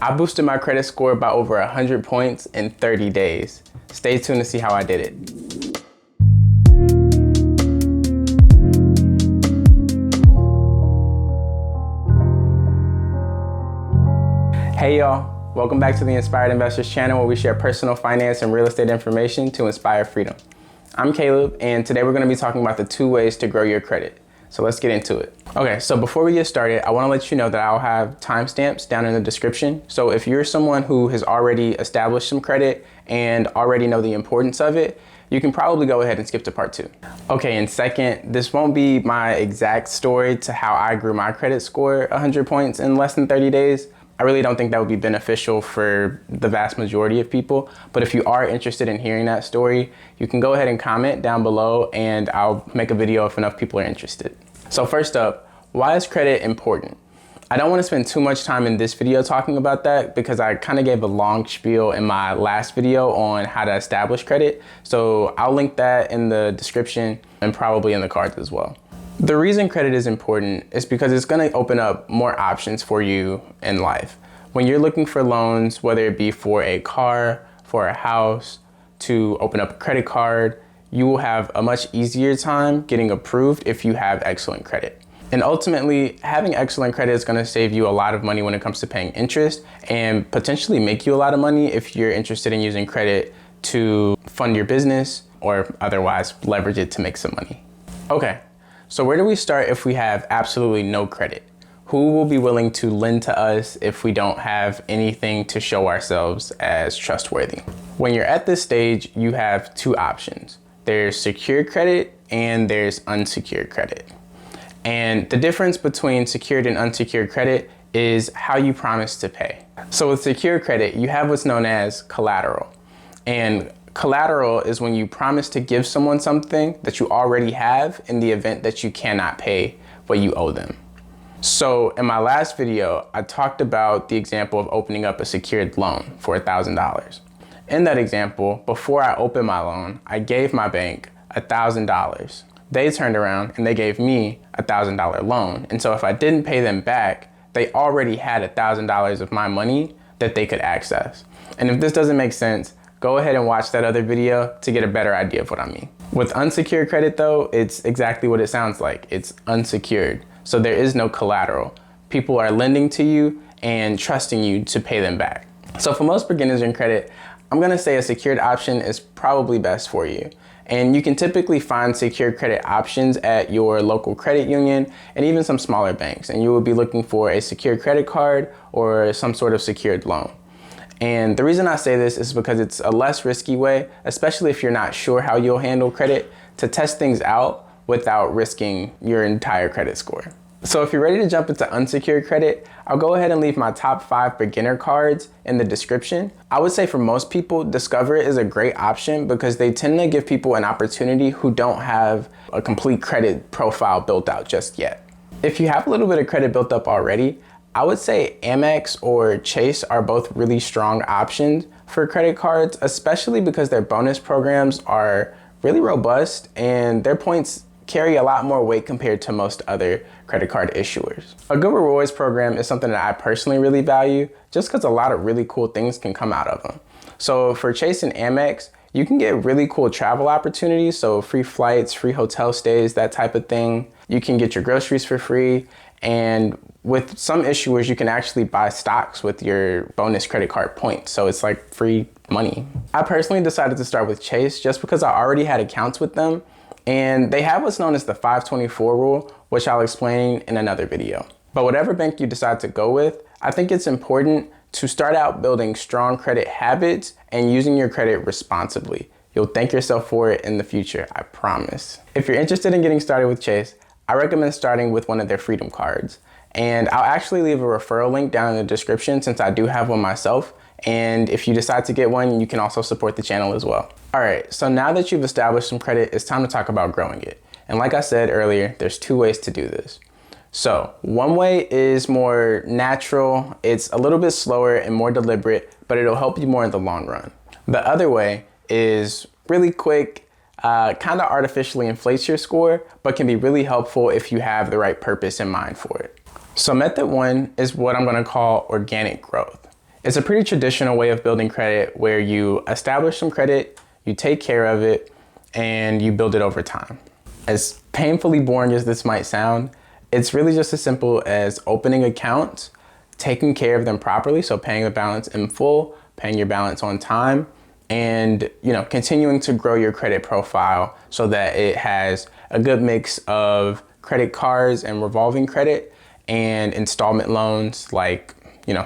I boosted my credit score by over 100 points in 30 days. Stay tuned to see how I did it. Hey y'all, welcome back to the Inspired Investors channel, where we share personal finance and real estate information to inspire freedom. I'm Caleb, and today we're going to be talking about the 2 ways to grow your credit. So let's get into it. Okay, so before we get started, I want to let you know that I'll have timestamps down in the description. So if you're someone who has already established some credit and already know the importance of it, you can probably go ahead and skip to part 2. Okay, and second, this won't be my exact story to how I grew my credit score 100 points in less than 30 days. I really don't think that would be beneficial for the vast majority of people, but if you are interested in hearing that story, you can go ahead and comment down below and I'll make a video if enough people are interested. So first up, why is credit important? I don't want to spend too much time in this video talking about that because I kind of gave a long spiel in my last video on how to establish credit, so I'll link that in the description and probably in the cards as well. The reason credit is important is because it's going to open up more options for you in life. When you're looking for loans, whether it be for a car, for a house, to open up a credit card, you will have a much easier time getting approved if you have excellent credit. And ultimately, having excellent credit is going to save you a lot of money when it comes to paying interest and potentially make you a lot of money if you're interested in using credit to fund your business or otherwise leverage it to make some money. Okay. So where do we start if we have absolutely no credit? Who will be willing to lend to us if we don't have anything to show ourselves as trustworthy? When you're at this stage, you have 2 options. There's secured credit and there's unsecured credit. And the difference between secured and unsecured credit is how you promise to pay. So with secured credit, you have what's known as collateral. And collateral is when you promise to give someone something that you already have in the event that you cannot pay what you owe them. So in my last video, I talked about the example of opening up a secured loan for $1,000. In that example, before I opened my loan, I gave my bank $1,000. They turned around and they gave me a $1,000 loan. And so if I didn't pay them back, they already had $1,000 of my money that they could access. And if this doesn't make sense, go ahead and watch that other video to get a better idea of what I mean. With unsecured credit though, it's exactly what it sounds like. It's unsecured. So there is no collateral. People are lending to you and trusting you to pay them back. So for most beginners in credit, I'm gonna say a secured option is probably best for you. And you can typically find secured credit options at your local credit union and even some smaller banks. And you will be looking for a secured credit card or some sort of secured loan. And the reason I say this is because it's a less risky way, especially if you're not sure how you'll handle credit, to test things out without risking your entire credit score. So if you're ready to jump into unsecured credit, I'll go ahead and leave my top 5 beginner cards in the description. I would say for most people, Discover is a great option because they tend to give people an opportunity who don't have a complete credit profile built out just yet. If you have a little bit of credit built up already, I would say Amex or Chase are both really strong options for credit cards, especially because their bonus programs are really robust and their points carry a lot more weight compared to most other credit card issuers. A good rewards program is something that I personally really value just because a lot of really cool things can come out of them. So for Chase and Amex, you can get really cool travel opportunities, so free flights, free hotel stays, that type of thing. You can get your groceries for free, and with some issuers, you can actually buy stocks with your bonus credit card points. So it's like free money. I personally decided to start with Chase just because I already had accounts with them, and they have what's known as the 524 rule, which I'll explain in another video. But whatever bank you decide to go with, I think it's important to start out building strong credit habits and using your credit responsibly. You'll thank yourself for it in the future, I promise. If you're interested in getting started with Chase, I recommend starting with one of their Freedom cards. And I'll actually leave a referral link down in the description since I do have one myself. And if you decide to get one, you can also support the channel as well. All right, so now that you've established some credit, it's time to talk about growing it. And like I said earlier, there's 2 ways to do this. So one way is more natural. It's a little bit slower and more deliberate, but it'll help you more in the long run. The other way is really quick, kind of artificially inflates your score, but can be really helpful if you have the right purpose in mind for it. So method 1 is what I'm going to call organic growth. It's a pretty traditional way of building credit where you establish some credit, you take care of it, and you build it over time. As painfully boring as this might sound, it's really just as simple as opening accounts, taking care of them properly, so paying the balance in full, paying your balance on time, and continuing to grow your credit profile so that it has a good mix of credit cards and revolving credit and installment loans like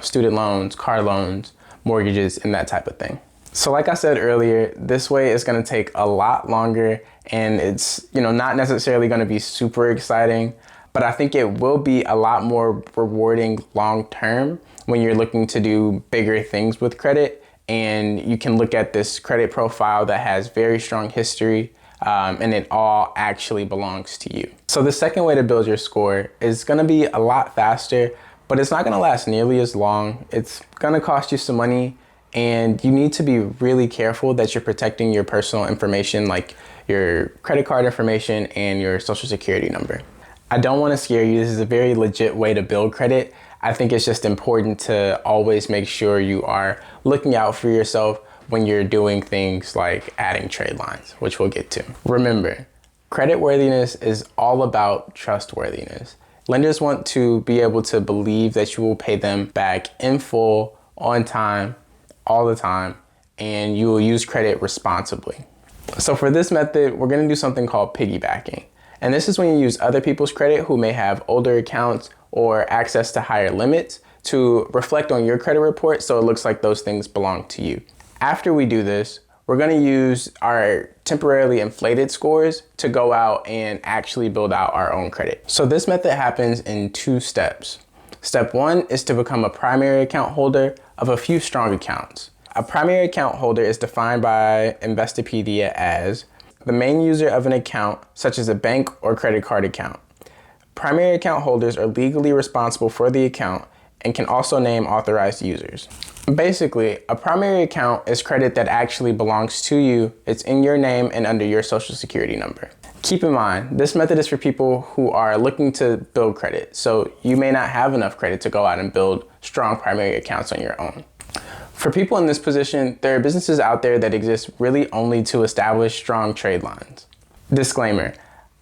student loans, car loans, mortgages, and that type of thing. So like I said earlier, this way is going to take a lot longer, and it's not necessarily going to be super exciting, but I think it will be a lot more rewarding long term when you're looking to do bigger things with credit. And you can look at this credit profile that has very strong history, and it all actually belongs to you. So the second way to build your score is going to be a lot faster, but it's not going to last nearly as long. It's going to cost you some money, and you need to be really careful that you're protecting your personal information, like your credit card information and your social security number. I don't want to scare you. This is a very legit way to build credit. I think it's just important to always make sure you are looking out for yourself when you're doing things like adding trade lines, which we'll get to. Remember, creditworthiness is all about trustworthiness. Lenders want to be able to believe that you will pay them back in full, on time, all the time, and you will use credit responsibly. So for this method, we're going to do something called piggybacking. And this is when you use other people's credit who may have older accounts or access to higher limits to reflect on your credit report so it looks like those things belong to you. After we do this, we're going to use our temporarily inflated scores to go out and actually build out our own credit. So this method happens in 2 steps. Step 1 is to become a primary account holder of a few strong accounts. A primary account holder is defined by Investopedia as the main user of an account, such as a bank or credit card account. Primary account holders are legally responsible for the account and can also name authorized users. Basically, a primary account is credit that actually belongs to you. It's in your name and under your social security number. Keep in mind, this method is for people who are looking to build credit, so you may not have enough credit to go out and build strong primary accounts on your own. For people in this position, there are businesses out there that exist really only to establish strong trade lines. Disclaimer,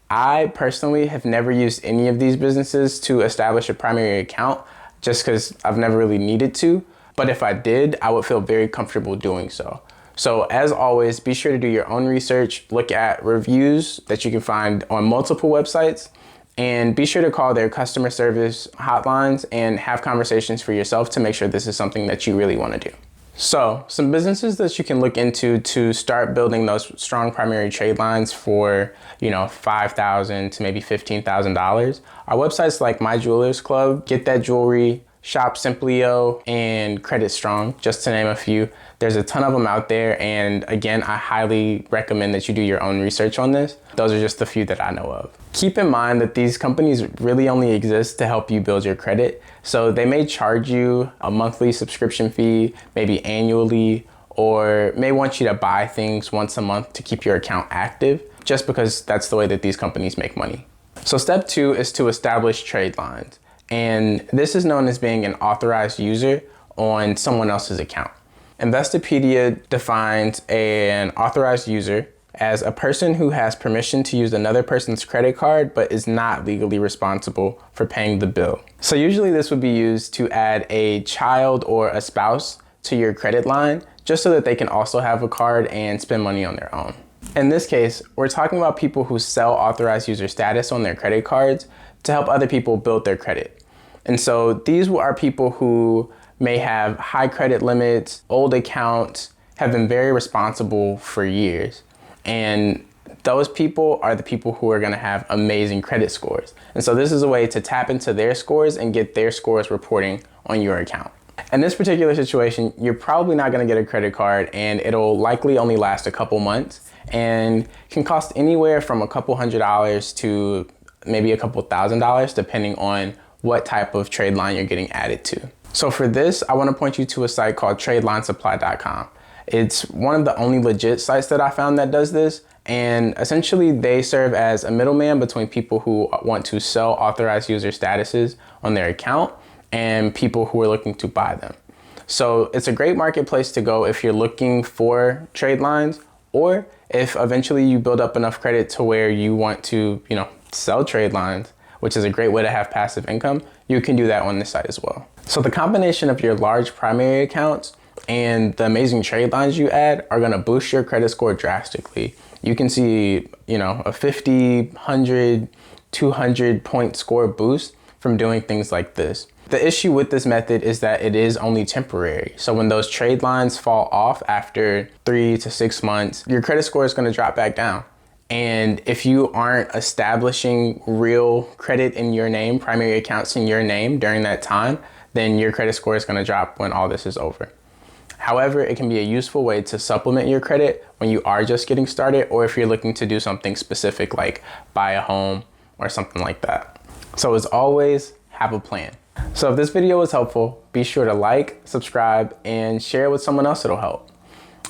I personally have never used any of these businesses to establish a primary account just because I've never really needed to, but if I did, I would feel very comfortable doing so. So as always, be sure to do your own research, look at reviews that you can find on multiple websites, and be sure to call their customer service hotlines and have conversations for yourself to make sure this is something that you really want to do. So some businesses that you can look into to start building those strong primary trade lines for, $5,000 to maybe $15,000 are websites like My Jewelers Club, Get That Jewelry, Shop Simplio, and Credit Strong, just to name a few. There's a ton of them out there, and again, I highly recommend that you do your own research on this. Those are just the few that I know of. Keep in mind that these companies really only exist to help you build your credit, so they may charge you a monthly subscription fee, maybe annually, or may want you to buy things once a month to keep your account active, just because that's the way that these companies make money. So step 2 is to establish trade lines. And this is known as being an authorized user on someone else's account. Investopedia defines an authorized user as a person who has permission to use another person's credit card but is not legally responsible for paying the bill. So usually this would be used to add a child or a spouse to your credit line just so that they can also have a card and spend money on their own. In this case, we're talking about people who sell authorized user status on their credit cards to help other people build their credit. And so these are people who may have high credit limits, old accounts, have been very responsible for years. And those people are the people who are going to have amazing credit scores. And so this is a way to tap into their scores and get their scores reporting on your account. In this particular situation, you're probably not going to get a credit card, and it'll likely only last a couple months and can cost anywhere from a couple $100s to maybe a couple $1,000 depending on what type of trade line you're getting added to. So for this, I want to point you to a site called TRADELINESupply.com. It's one of the only legit sites that I found that does this, and essentially they serve as a middleman between people who want to sell authorized user statuses on their account and people who are looking to buy them. So it's a great marketplace to go if you're looking for trade lines, or if eventually you build up enough credit to where you want to, sell trade lines, which is a great way to have passive income. You can do that on this site as well. So the combination of your large primary accounts and the amazing trade lines you add are gonna boost your credit score drastically. You can see, a 50, 100, 200 point score boost from doing things like this. The issue with this method is that it is only temporary. So when those trade lines fall off after 3 to 6 months, your credit score is gonna drop back down. And if you aren't establishing real credit in your name, primary accounts in your name during that time, then your credit score is gonna drop when all this is over. However, it can be a useful way to supplement your credit when you are just getting started, or if you're looking to do something specific like buy a home or something like that. So as always, have a plan. So if this video was helpful, be sure to like, subscribe, and share it with someone else that'll help.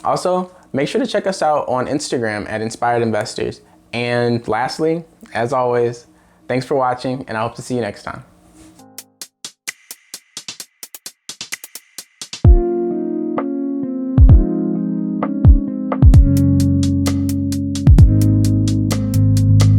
Also, make sure to check us out on Instagram at Inspired Investors. And lastly, as always, thanks for watching, and I hope to see you next time.